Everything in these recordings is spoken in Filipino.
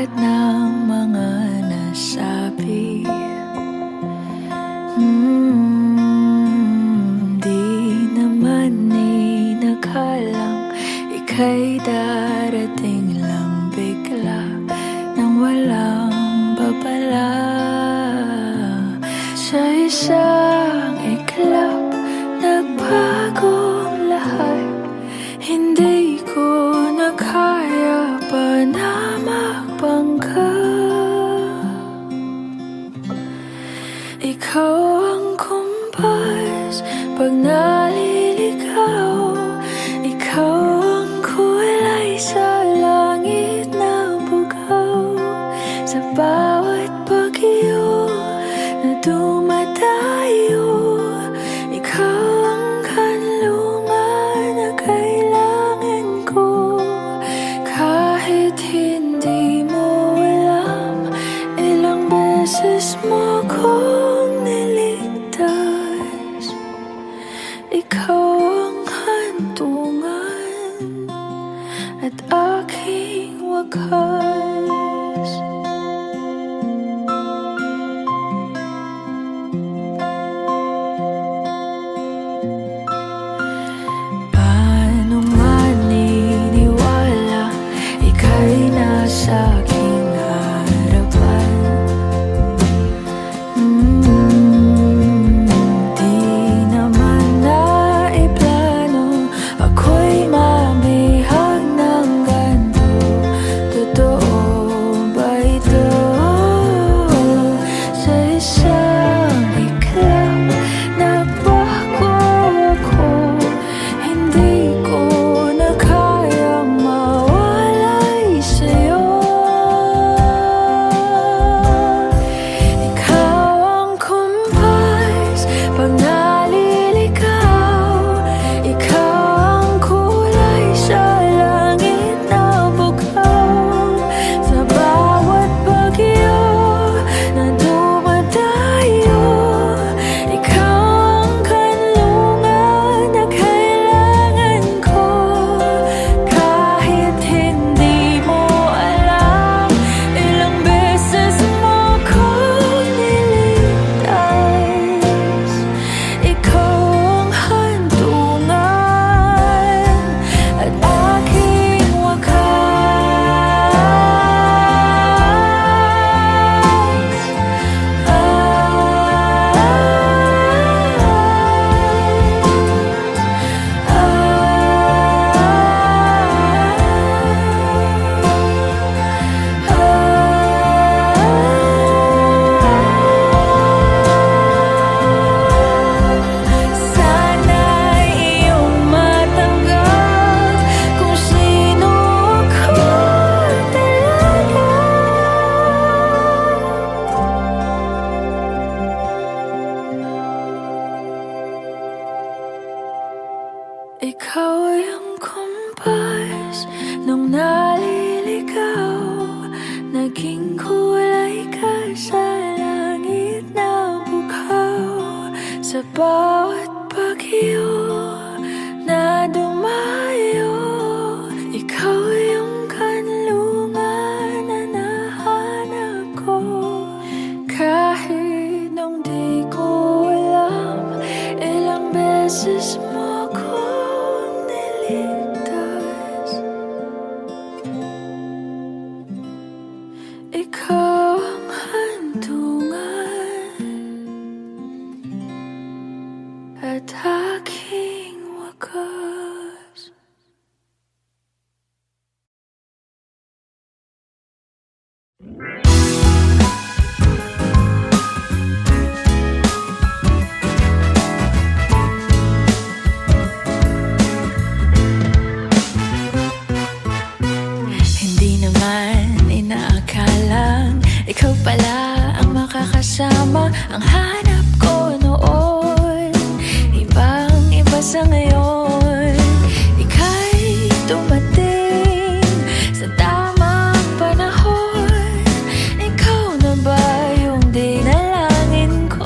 lahat ng mga nasabi. Di naman inakalang ika'y darating lang bigla nang walang babala. Sa isang iglap, nagbagong lahat. Hindi ko na kaya pa na magbangga. Ikaw ang kumpas pag naliligaw. Ikaw ang kulay sa langit na bugaw. Sa bawat bagyo na dumadayo, ikaw ang kanlungan na kailangan ko. Kahit hindi mo alam, ilang beses mo kong niligtas. Ikaw ang hantungan at aking wakas. Paano maniniwala ika'y nasa aking harapan? Di naman naiplano ako'y mabihag ng ganito. Totoo ba ito? Sa isang iglap, nagbago ako. Hindi ko na kayang mawalay sa'yo. Ikaw ang kumpas pag naliligaw. Ikaw ang kulay sa langit na bugaw. Sa bawat bagyo na dumadayo, ikaw ang kanlungan na kailangan ko. Kahit hindi mo alam, ilang beses mo kong niligtas. Ikaw ang hantungan at aking sana'y iyong matanggap kung sino ako talaga. Ikaw ang kumpas nung naliligaw. Naging kulay ka sa langit na bugaw. Sa bawat bagyo na dumayo, ikaw yung kanlungan na nahanap ko. Kahit nung di ko alam, ilang beses mo kong niligtas. Ikaw ang hantungan at aking wakas. Hindi naman inaakalang ikaw pala ang makakasama. Ang hanap ko noon, ibang-iba sa ngayon. Ika'y dumating sa tamang panahon. Ikaw na ba yung dinalangin ko?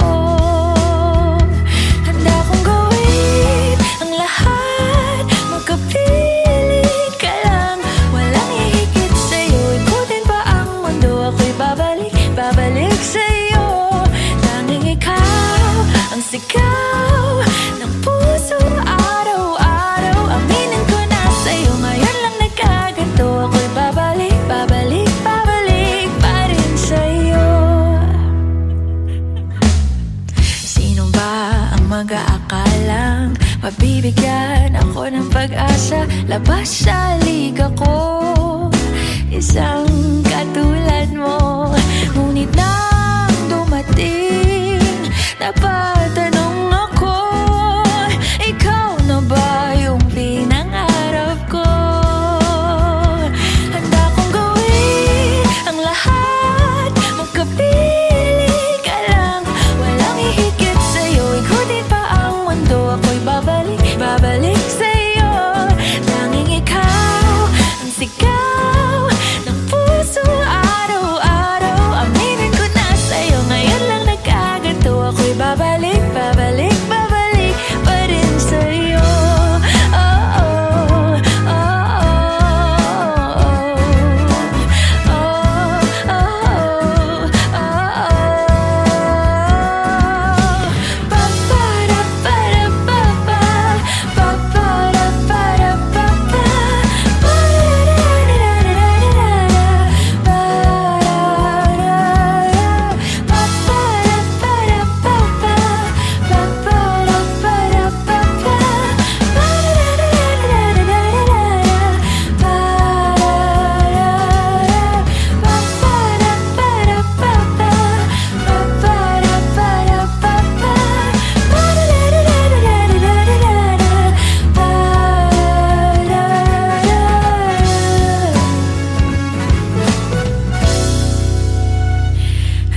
Handa kong gawin ang lahat, magkapiling ka lang. Walang hihigit sa'yo, ikutin pa ang napasyalik ako, isang katulad mo. Ngunit nang dumating, napatanong ako, ikaw na ba yung pinangarap ko? Handa kong gawin ang lahat, magkapili ka lang, walang hihigit sa'yo. Ikutin pa ang mundo, ako'y babalik, babalik sa'yo. Tanging ikaw ang sigaw ng puso araw-araw. Aminin ko na sa'yo, ngayon lang nagkaganto. Ako'y babalik, babalik, babalik pa rin sa'yo. Oh, oh, oh, oh, oh, oh, oh,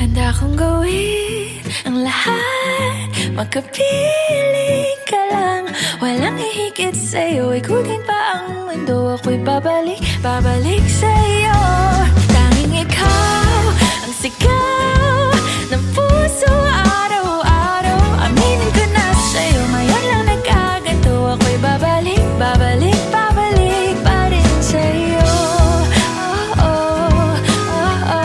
handa kong gawin ang lahat, makapili ka lang, walang hihigit sa'yo. Ikutin pa ang mundo, ako'y babalik, babalik sa'yo. Tanging ikaw ang sigaw ng puso araw-araw. Aminin ko na sa'yo, ngayon lang nagkaganto. Ako'y babalik, babalik, babalik pa rin sa'yo. Oh, oh, oh, oh,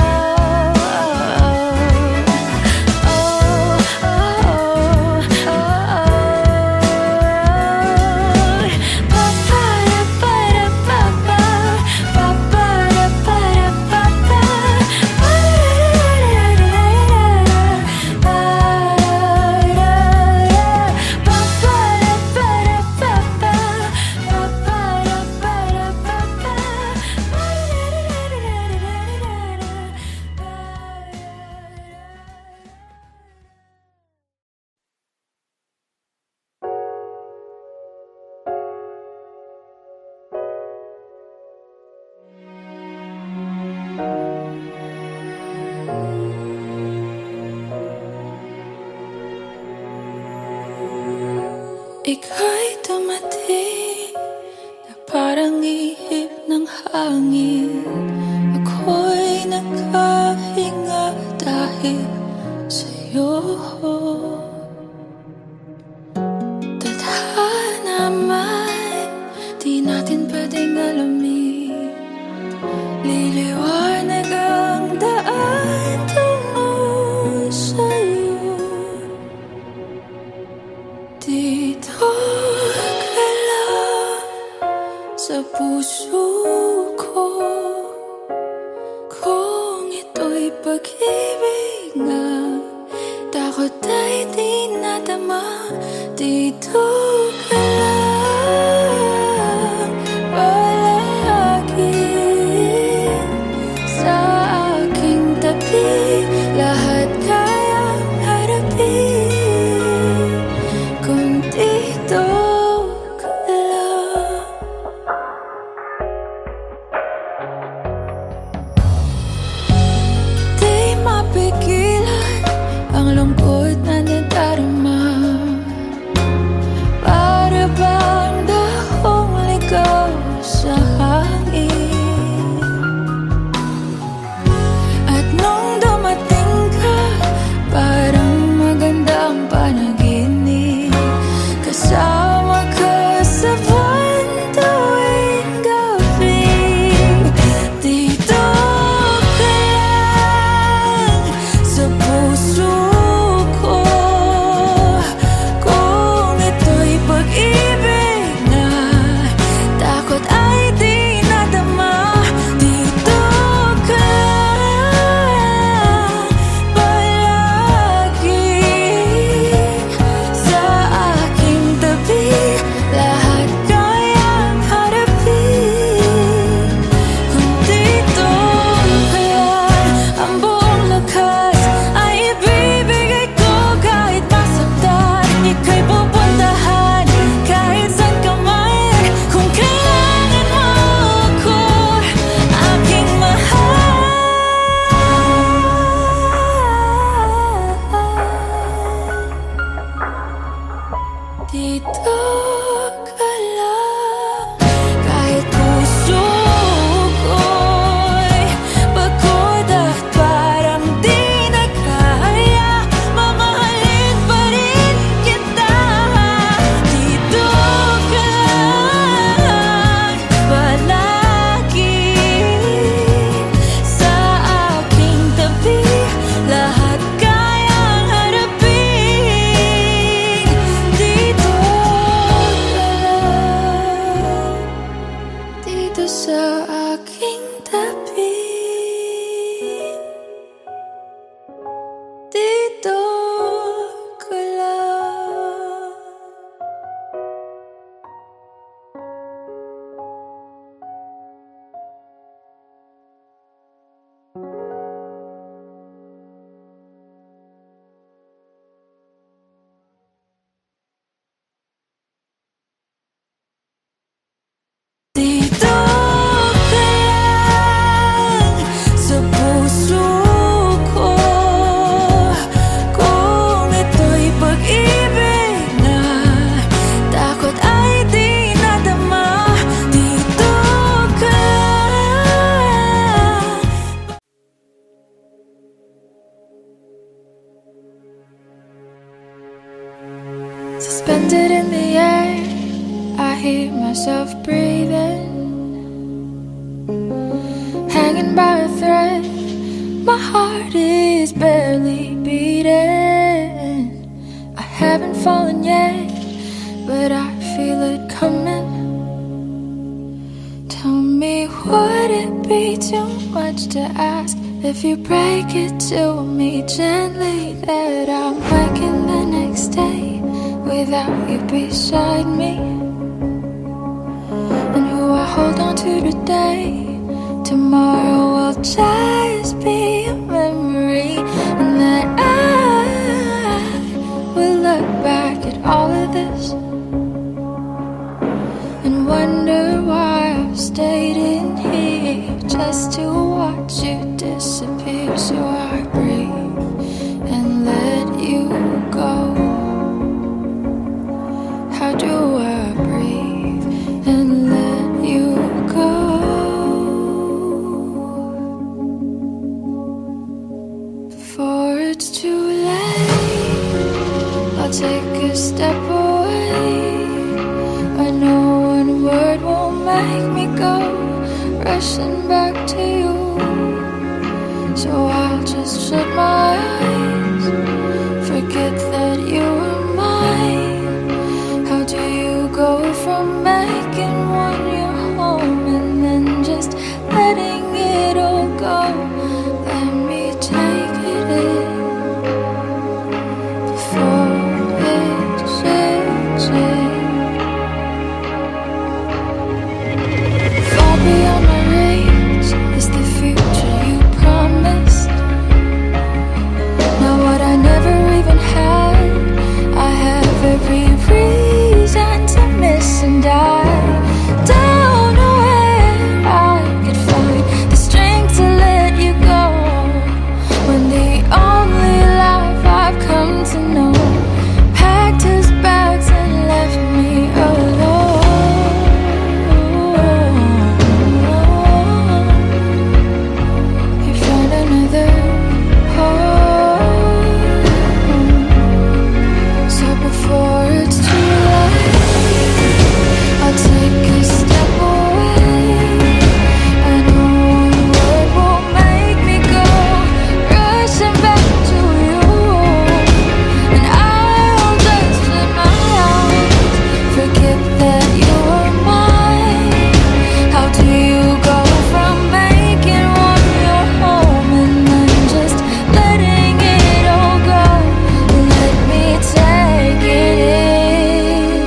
ika'y dumating na parang ihip ng hangin. Ako'y nakahinga dahil sa'yo. Tadhana man, di natin pwedeng alamin. Liliwanag ang daan tungo sa'yo. Dito ka lang sa puso ko, kung ito'y pag-ibig nga, takot ay di nadama. Dito ka lang palagi sa aking tabi, lahat kayang harapin kung dito ka lang. Di mapigilan ang lungkot na nadarama Suspended in the air, I hear myself breathing, hanging by a thread. My heart is barely beating. I haven't fallen yet, but I feel it coming. Tell me, would it be too much to ask if you break it to me gently that I'm waking the next day without you beside me? And who I hold on to today, tomorrow will just be a memory. And that I will look back at all of this and wonder why I've stayed in here just to watch you disappear. So I breathe and let you go. How do I breathe and let you go? Before it's too late, I'll take a step away. I know one word won't make me go rushing back to you. So I'll just shut my eyes, forget that you were mine. How do you go from making one your home and then just letting it all go? Let me take it in before it sinks in. Far beyond my reach is the future you promised. Now what I never even had, I have every reason to miss. And I don't know where I could find the strength to let you go, when the only life I've come to know packed his bags and left me alone. You found another home. So before it's too late, I'll take a step away. I know one word won't make me go rushing back to you. And I'll just shut my eyes, forget that you were mine. How do you go from making one your home and then just letting it all go? Let me take it in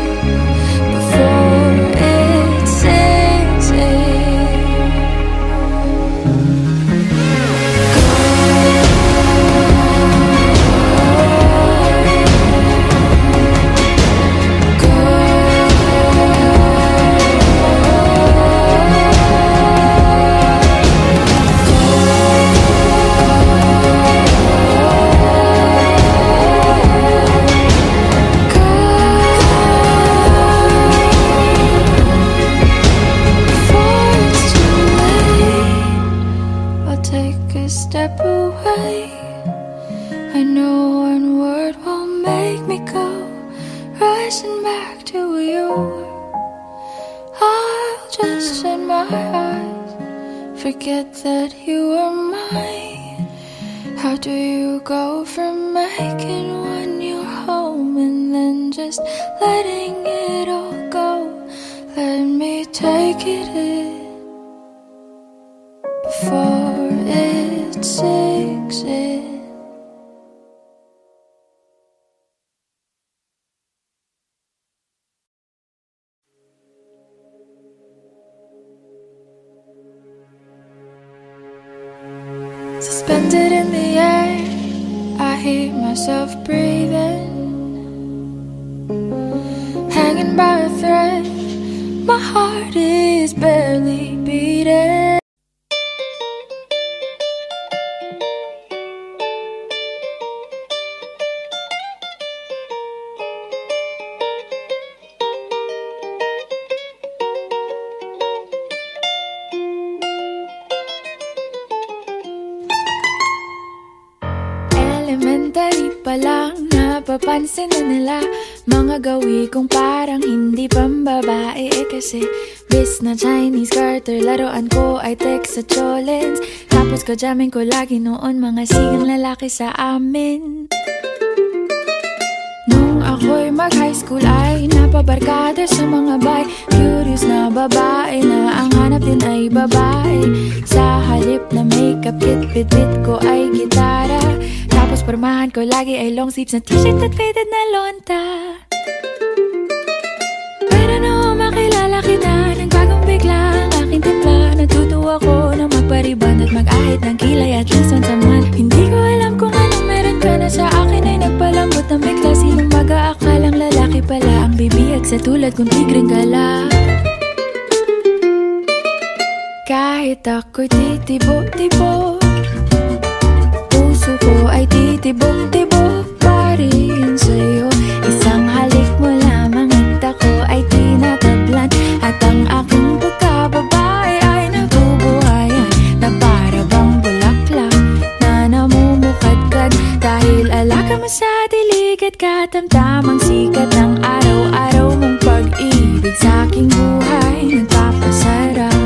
before it sinks in. Before it's too late, I'll take a step away. I know one word won't make me go rushing back to you. I'll just shut my eyes, forget that you were mine. How do you go from making one your home and then just letting it all go? Let me take it in before it sinks in. Suspended in the air, I hear myself breathing, hanging by a thread. My heart is barely beating. Elementary pa lang, napapansin na nila mga gawi kong parang hindi pambabae. Kasi bis na Chinese Carter, laruan ko ay Tex sa Cholens. Tapos kajamin ko lagi noon mga sigang lalaki sa amin. Nung ako'y mag-high school ay napabarkada sa mga bay. Curious na babae na ang hanap din ay babae. Sa halip na makeup kit, bit-bit ko ay gitara. Tapos pormahan ko lagi ay long sleeves na t-shirt at faded na lonta. Pero nung makilala kita, nagbagong bigla ang aking timpla. Natutuwa ko na magpariban at mag-ahit ng kilay at least once a month. Hindi ko alam kung anong meron ka na sa akin ay nagpalambot ng bigla. Sinong mag-aakalang lalaki pala ang bibihag sa tulad kong tigreng gala. Kahit ako'y titibok-tibok, puso ko ay titibok-tibok pa rin sa'yo. Isang halik mo lamang at ako ay tinatablan. At ang aking pagkababae ay nabubuhayan na para bang bulaklak na namumukadkad. Dahil alaka mo sa dilig at katamtamang sikat ng araw-araw mong pag-ibig sa aking buhay nagpapasarap.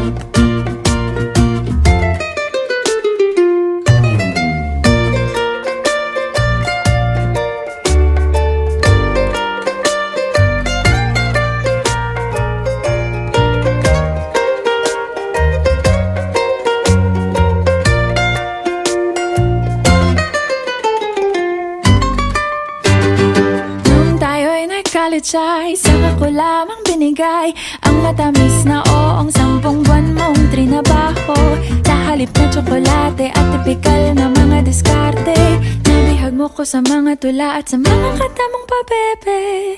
Ay saka ko lamang binigay ang matamis na oong 10 buwan mong trinabaho. Sa halip na tsokolate at tipikal na mga diskarte, nabihag mo ko sa mga tula at sa mga katamong pabebe.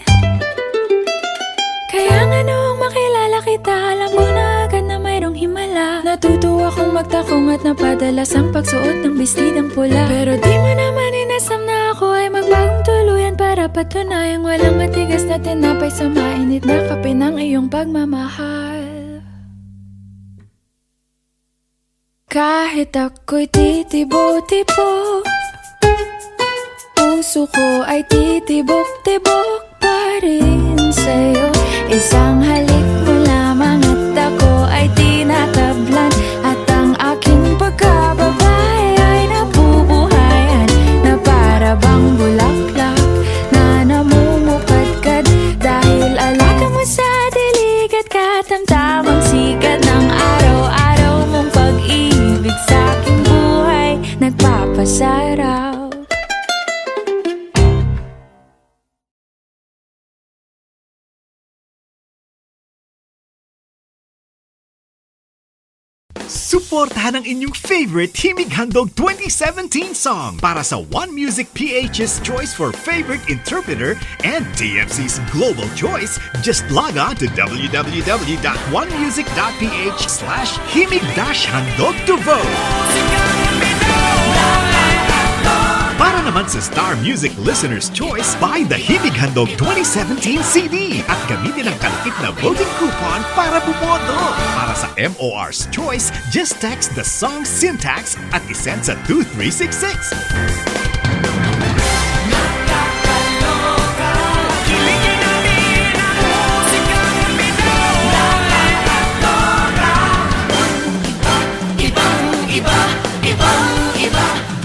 Kaya nga noong makilala kita, alam ko na agad na mayroong himala. Natutuwa kong magtakong at napadalas ang pagsuot ng bestidang pula. Pero di mo naman inasam na ako ay magbagong tuluyan para patunayang walang matigas na tinapay sa mainit na kape ng iyong pagmamahal. Kahit ako'y titibo-tibo, puso ko ay titibok-tibok pa rin sa'yo. Isang halik mo lamang at ako ay tinatablan. At ang aking pagkababae ay nabubuhayan na para bang bulaklak na namumukadkad. Dahil alaka mo sa dilig at katamtamang sikat ng araw-araw mong pag-ibig sa aking buhay nagpapasarap. Suportahan ang inyong favorite Himig Handog 2017 song para sa One Music PH's choice for favorite interpreter and TFC's global choice. Just log on to www.onemusic.ph/himig-handog to vote. Para naman sa Star Music Listener's Choice, buy the Himig Handog 2017 CD at gamitin ang kalakip na voting coupon para bumoto. Para sa MOR's Choice, just text the song syntax at isend sa 2366.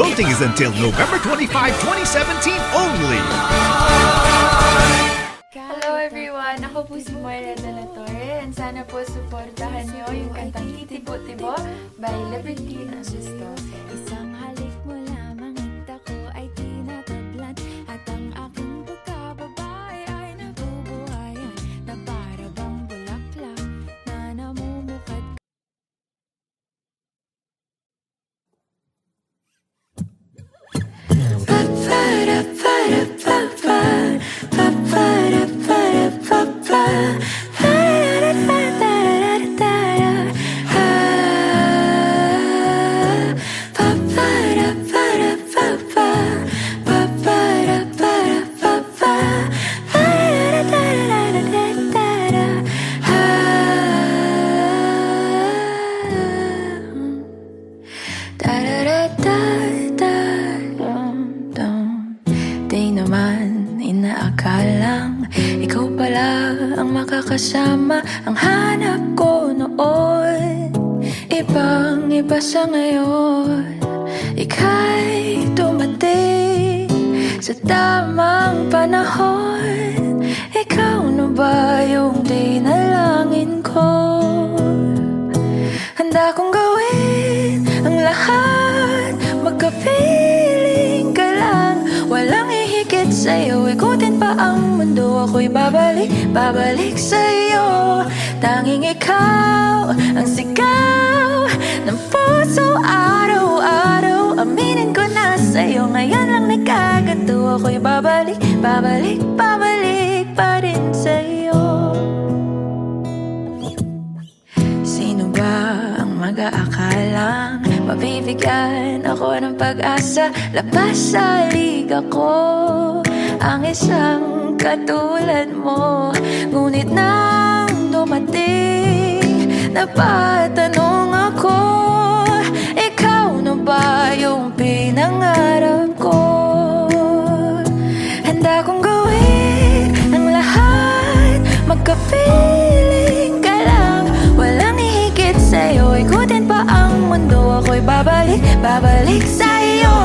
Voting is until November 25, 2017 only. Hello everyone! Ako po si Moira de la Torre and sana po supportahan niyo yung kantang Titibo-Tibo by Liberty Nasisto. Isang halik mo lamang at ako ay tinatablan. At ang aking pagkababae ay nabubuhayan na para bang bulaklak na namumukad. Pa-pa-da kasama ang hanap ko noon. Ibang-iba sa ngayon. Ika'y dumating sa tamang panahon. Ikaw na ba yung dinalangin ko? Handa kong gawin ang lahat, magkapiling ka lang. Walang ihigit sa'yo, ikutin pa ang mundo. Ako'y babalik sa'yo. Tanging ikaw ang sigaw ng puso araw-araw. Aminin ko na sa'yo, ngayon lang nagkaganto. Ako'y babalik pa rin sa'yo. Sino ba ang mag-aakalang mabibigyan ako ng pag-asa? Labas sa liga ko ang isang katulad mo. Ngunit nang dumating, napatanong ako, ikaw na ba yung pinangarap ko? Handa kong gawin ang lahat, magkapiling ka lang. Walang ihigit sa'yo, ikutin pa ang mundo. Ako'y babalik sa'yo.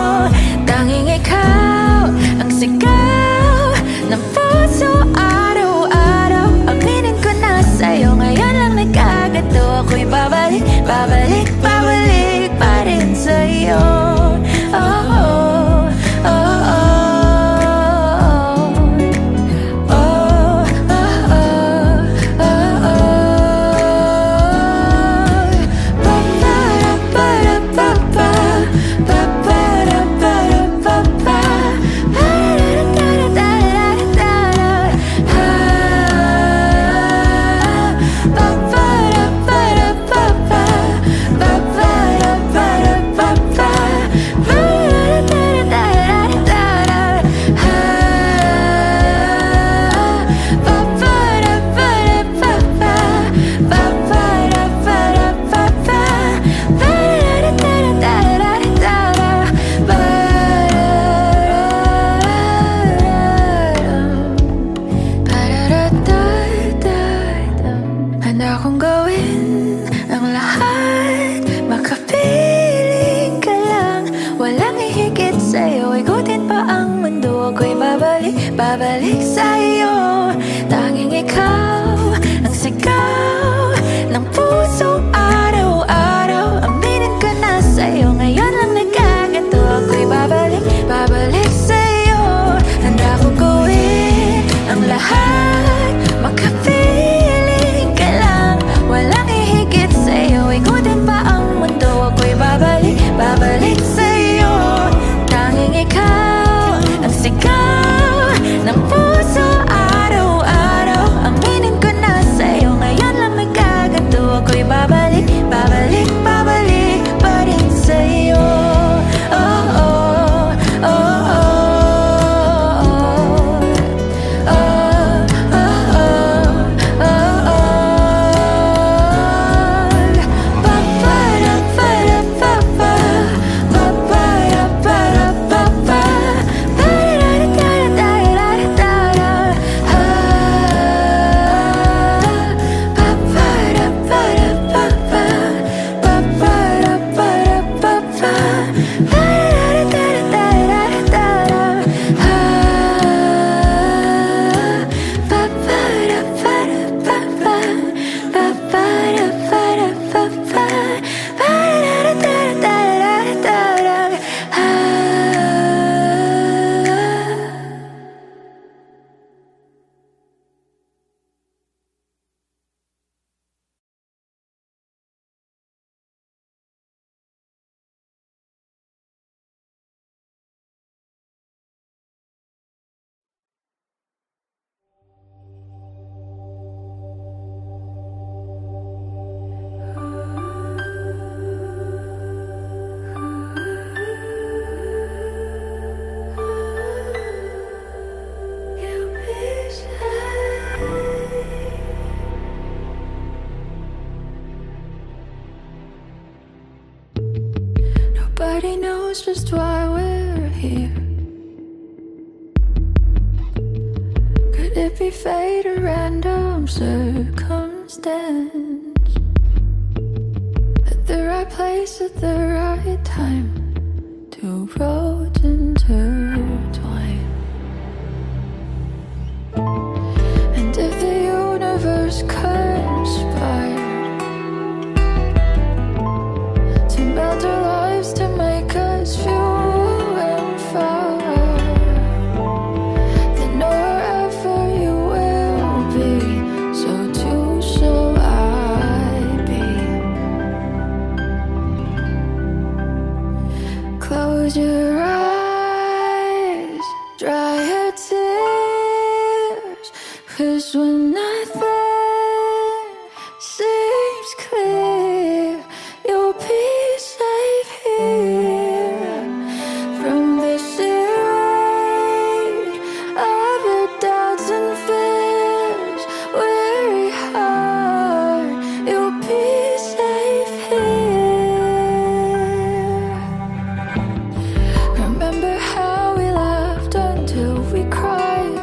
Tanging ikaw ang sigaw ng puso araw-araw. Aminin ko na sa'yo, ngayon lang nagkaganto. Ako'y babalik pa rin sa'yo. Oh, oh, oh, oh. Babalik sa'yo. Tanging ikaw ang sigaw ng puso araw-araw. Aminin ko na sa'yo, ngayon lang nagkaganto. Ako'y babalik sa'yo. Handa kong gawin ang lahat, magkapiling ka lang. Walang ihigit sa'yo, ikutin pa ang mundo. Ako'y babalik sa'yo. Tanging ikaw ang sigaw ng puso araw-araw. Aminin ko na sa'yo, ngayon lang nagkaganto. Ako'y babalik pa rin sa'yo. Oh, oh, oh, oh, oh, oh, oh, oh, oh. Nobody knows just why we're here. Could it be be fate or random circumstance, at the right place at the right time, two roads intertwine. And if the universe conspired to melt our lives to make us few and far, then wherever you will be, so too shall I be. Close your eyes, dry your tears, 'cause when nothing seems clear, you'll be safe here. From the seaweed of your doubts and fears, weary heart, you'll be safe here. Remember how we laughed until we cried,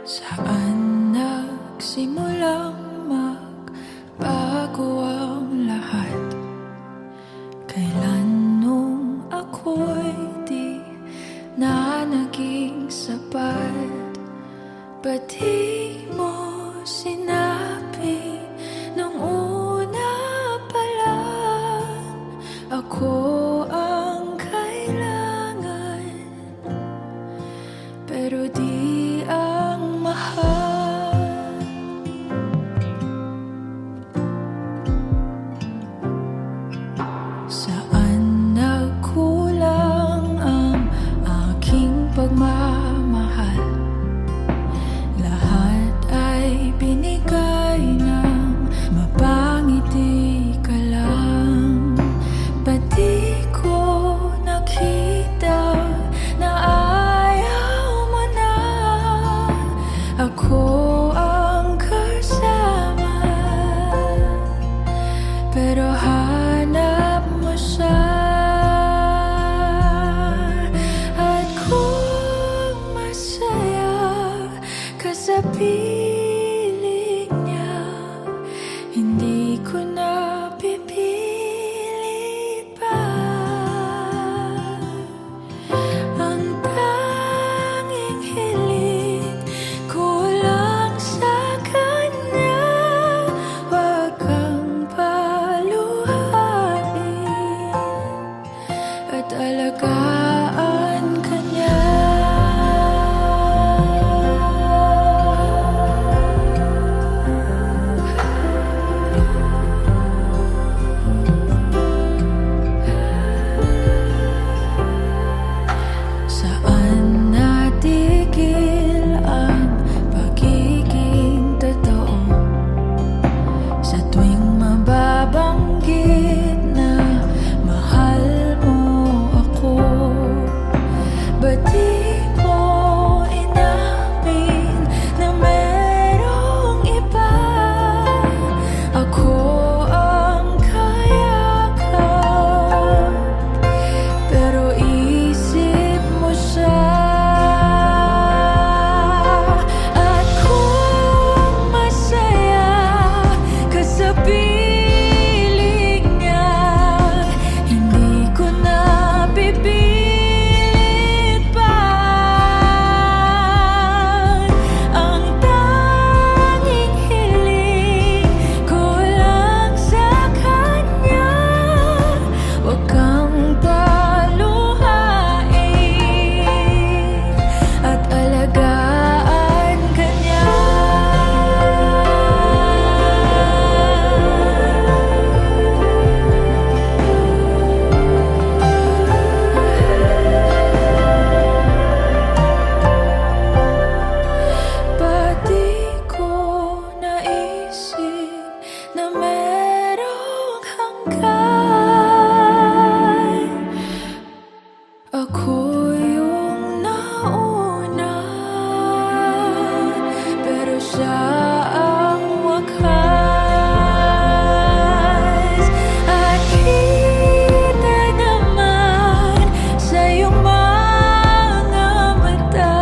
Saan nagsimulang magbago ang lahat? Kailan nung ako'y di na naging sapat? Ba't di mo sinabi nung una pa lang ako ang kailangan, pero di ang mahal? Saan nagkulang ang aking pagmamahal? Lahat ay binigay ng mapangiti ka lang. Ba't di ko nakita na ayaw mo na ako ang kasama? Pero hanap mo siya, at kung masaya ka sa piling niya, hindi ko na pipilit pa. Ang tanging hiling ko lang sa kanya, wag kang paluhain at alagaan ka niya. Saan natigil ang pagiging totoo? Sa tuwing mababanggit na mahal mo ako, ba't di mo inamin na merong iba? Ako ang kayakap, pero isip mo siya. At kung masaya ka sa piling niya, hindi ko na pipilit pa. Ang tanging hiling ko lang sa kanya, wag kang paluhain at alagaan ka niya. Ba't di ko naisip na merong hanggan? Ako yung nauna, pero siya ang wakas. At kita naman sa iyong mga mata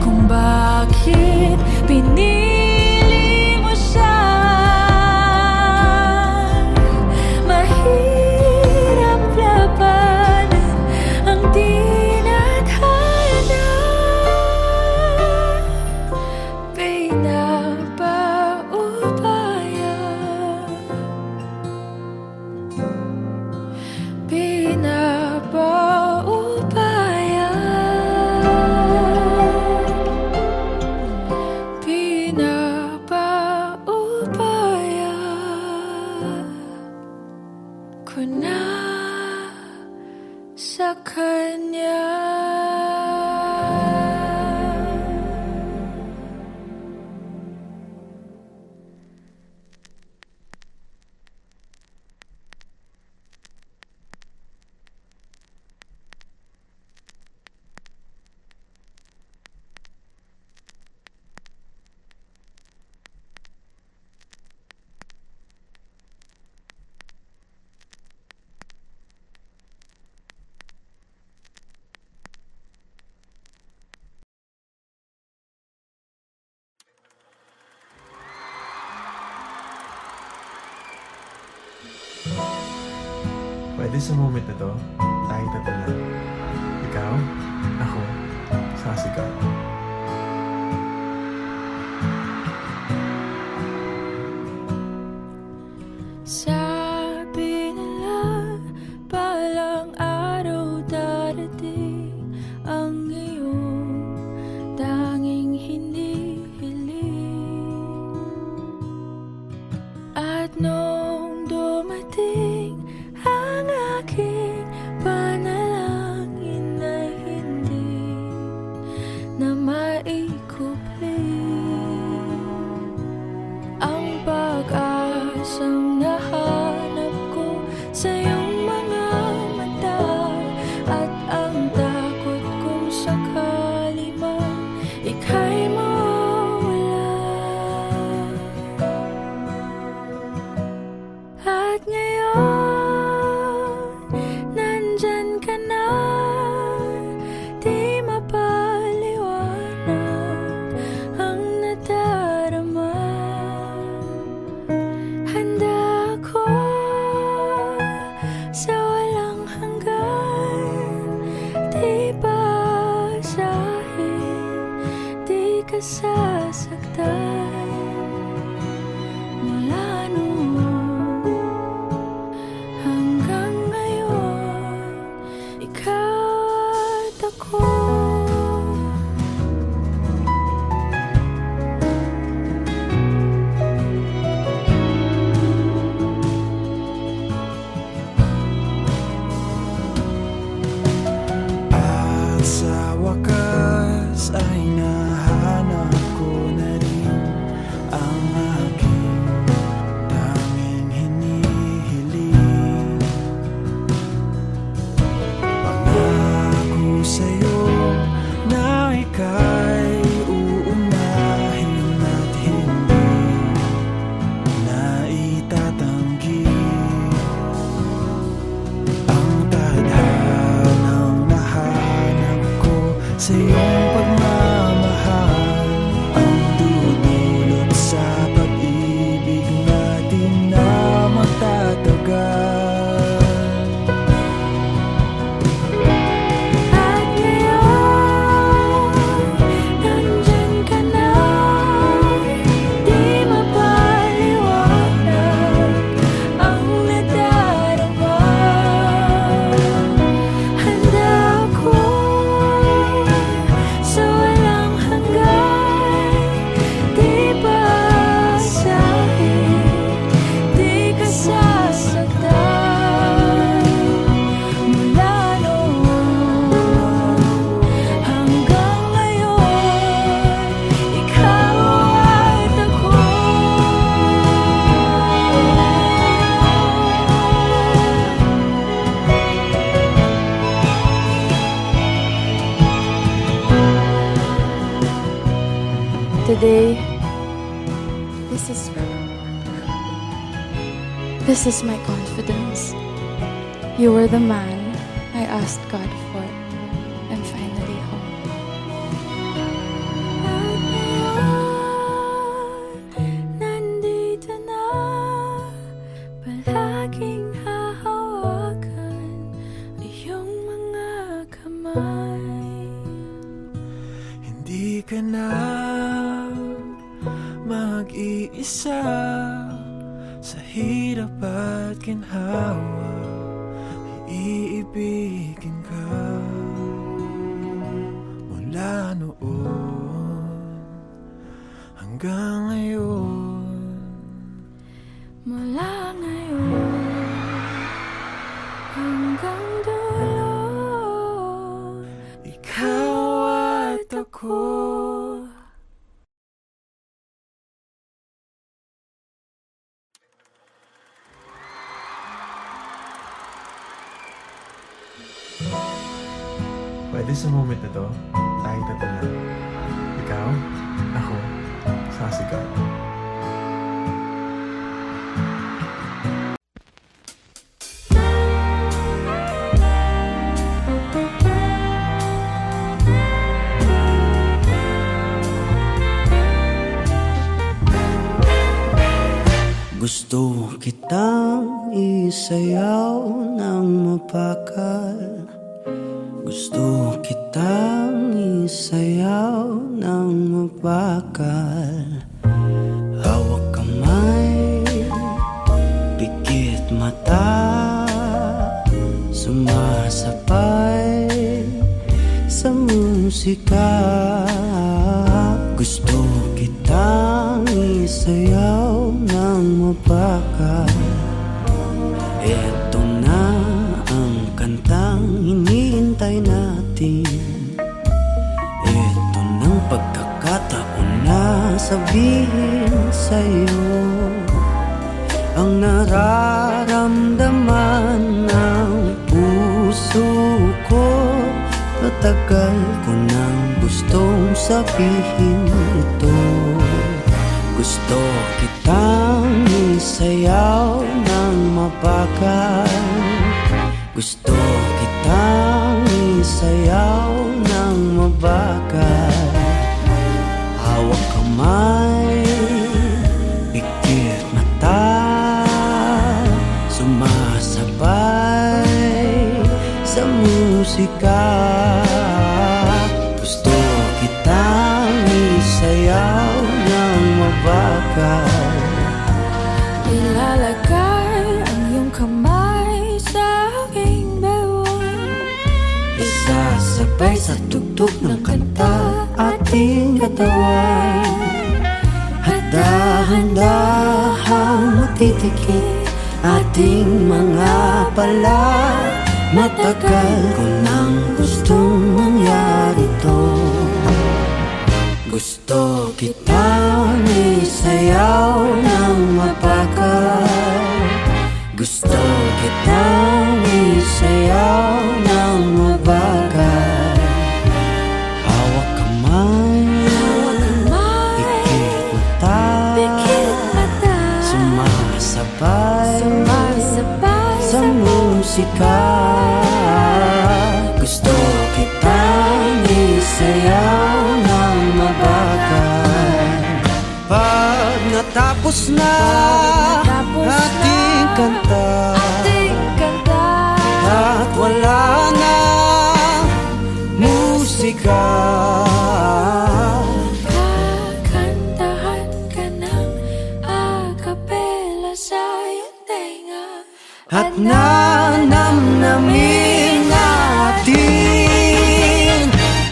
kung bakit pinili mo siya. Mahirap labanan ang tinadhana. Pinapaubaya, pinapaubaya, pinapaubaya ko na sa kanya. Pwede sa moment na to, tayo tatlo lang. Ikaw, ako, saka si God. Sabi nila, balang araw darating ang iyong tanging hinihiling. At nung dumating ang aking panalangin na hindi na maikupling, ang pag-asang nahanap ko sa iyong mga mata, at ang takot kung sakali man ika'y mawala. At ngayon, nandyan ka na, di mapaliwanag ang nadarama. Handa ako sa walang hanggan, di basahin, di ka sasaktan. Mula noon hanggang ngayon, ikaw at ako. At sa wakas ay nahanap ko na rin ang aking tanging hinihiling. Pangako sa'yo na ika'y uunahin at hindi na itatanggi. Ang tadhanang nahanap ko sa iyong pagmamahal, ang dudulot sa pag-ibig natin na magtatagal. At ngayon, nandyan ka na, di mapaliwanag ang nadarama. Handa ako sa walang hanggan, di basahin, di ka sasaktan. Mula noon hanggang ngayon, ikaw at ako. Today, this is my confidence. You were the man I asked God for. I'm finally home. Nandito na, palaging hahawakan iyong mga kamay. Hindi ka na mag-iisa sa hirap at ginhawa, iibigin ka. Mula noon hanggang ngayon, Mula ngayon hanggang dulo, ikaw at ako. Pwede sa moment na to, tayo tatlo lang. Ikaw, ako, saka si God. Gusto kitang isayaw ng mapakal. Gusto kitang isayaw ng mapakal. Hawak kamay, pikit mata, sumasabay sa musika. Gusto kitang isayaw ng mapakal. Eto na ang kantang hinihintay natin. Eto ng pagkakataon na sabihin sa'yo ang nararamdaman ng puso ko. Matagal ko nang gustong sabihin ito. Gusto kitang isayaw ng mapakal. Gusto kitang isayaw ng mabakal. Hawak kamay, pikit mata, sumasabay sa musika. Gusto kitang isayaw ng mabakal. Ilalagay ang iyong kamay sa aking bewang. Isasabay sa tugtog ng kanta ating katawan. Handa-handahang matitikit ating mga pala. Matagal ko nang gustong mangyari to. Gusto kitang isayaw ng mapakal. Gusto kitang isayaw ng mabakal. Hawak kamay, pikit mata, sumasabay sa musika. Gusto kitang isayaw ng mabakal. Pag natapos na ating kanta, at wala na musika, kakantahan ka ng akapela sa iyong tenga. at nanamnamin natin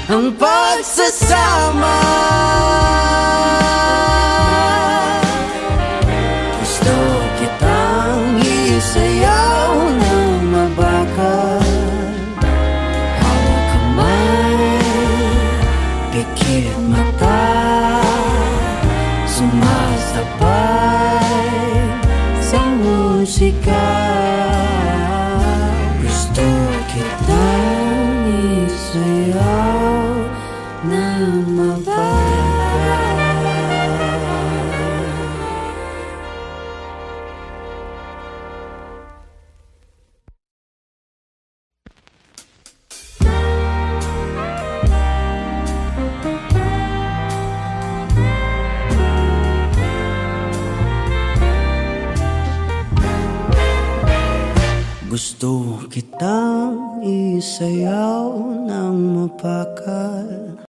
ang pagsasama. Gusto kitang isayaw ng mabakal. Hawak kamay, pikit mata, sumasabay sa musika. Gusto kitang isayaw ng mabakal. Gusto kitang isayaw ng mapakal.